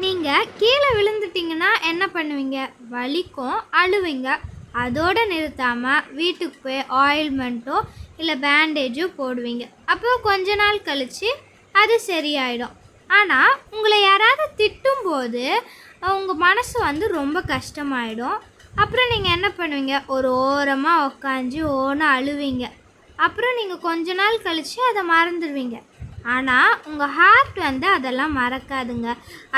நீங்கள் கீழே விழுந்துட்டிங்கன்னா என்ன பண்ணுவீங்க? வலிக்கும், அழுவீங்க. அதோடு நிறுத்தாமல் வீட்டுக்கு போய் ஆயில்மெண்ட்டோ இல்லை பேண்டேஜோ போடுவீங்க. அப்போ கொஞ்ச நாள் கழித்து அது சரியாயிடும். ஆனால் உங்களை யாராவது திட்டும்போது உங்கள் மனசு ரொம்ப கஷ்டமாயிடும். அப்புறம் நீங்கள் என்ன பண்ணுவீங்க? ஒரு ஓரமாக உக்காஞ்சி ஓன்னு அழுவீங்க. அப்புறம் நீங்கள் கொஞ்ச நாள் கழித்து அதை மறந்துடுவீங்க. ஆனால் உங்கள் ஹார்ட் அதெல்லாம் மறக்காதுங்க.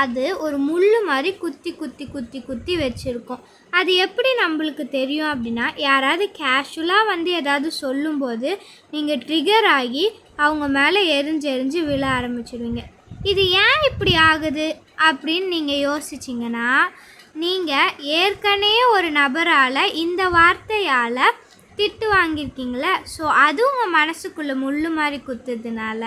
அது ஒரு முள் மாதிரி குத்தி குத்தி குத்தி குத்தி வச்சுருக்கும். அது எப்படி நம்மளுக்கு தெரியும் அப்படின்னா, யாராவது கேஷுவலாக ஏதாவது சொல்லும்போது நீங்கள் ட்ரிகர் ஆகி அவங்க மேலே எரிஞ்சு விழ ஆரம்பிச்சிடுவீங்க. இது ஏன் இப்படி ஆகுது அப்படின்னு நீங்கள் யோசிச்சிங்கன்னா, நீங்கள் ஏற்கனவே ஒரு நபரால் இந்த வார்த்தையால் திட்டு வாங்கியிருக்கீங்களே, ஸோ அது உங்கள் மனசுக்குள்ளே முள் மாதிரி குத்துறதுனால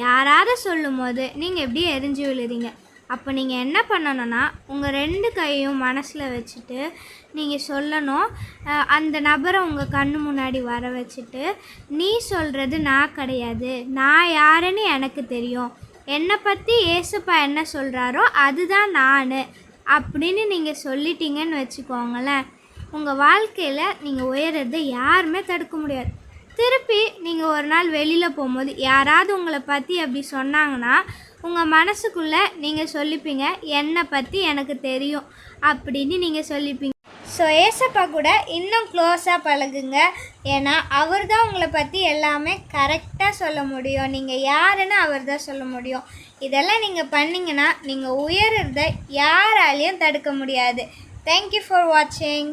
யாராவது சொல்லும் போது நீங்கள் எப்படி எரிஞ்சு விழுறீங்க. அப்போ நீங்கள் என்ன பண்ணணும்னா, உங்கள் 2 கையும் மனசில் வச்சுட்டு நீங்கள் சொல்லணும். அந்த நபரை உங்கள் கண்ணு முன்னாடி வர வச்சுட்டு, நீ சொல்கிறது நான் கிடையாது, நான் யாருன்னு எனக்கு தெரியும், என்னை பற்றி ஏசப்பா என்ன சொல்கிறாரோ அதுதான் நான் அப்படின்னு நீங்கள் சொல்லிட்டீங்கன்னு வச்சுக்கோங்களேன், உங்கள் வாழ்க்கையில் நீங்கள் உயர்றதை யாருமே தடுக்க முடியாது. திருப்பி நீங்கள் ஒரு நாள் வெளியில் போகும்போது யாராவது உங்களை பற்றி அப்படி சொன்னாங்கன்னா, உங்கள் மனசுக்குள்ளே நீங்கள் சொல்லிப்பீங்க, என்னை பற்றி எனக்கு தெரியும் அப்படின்னு நீங்கள் சொல்லிப்பீங்க. ஸோ ஏசப்பா கூட இன்னும் க்ளோஸாக பழகுங்க. ஏன்னா அவர் தான் உங்களை பற்றி எல்லாமே கரெக்டாக சொல்ல முடியும். நீங்கள் யாருன்னு அவர் தான் சொல்ல முடியும். இதெல்லாம் நீங்கள் பண்ணிங்கன்னா நீங்கள் உயர்றதை யாராலையும் தடுக்க முடியாது. தேங்க்யூ ஃபார் வாட்சிங்.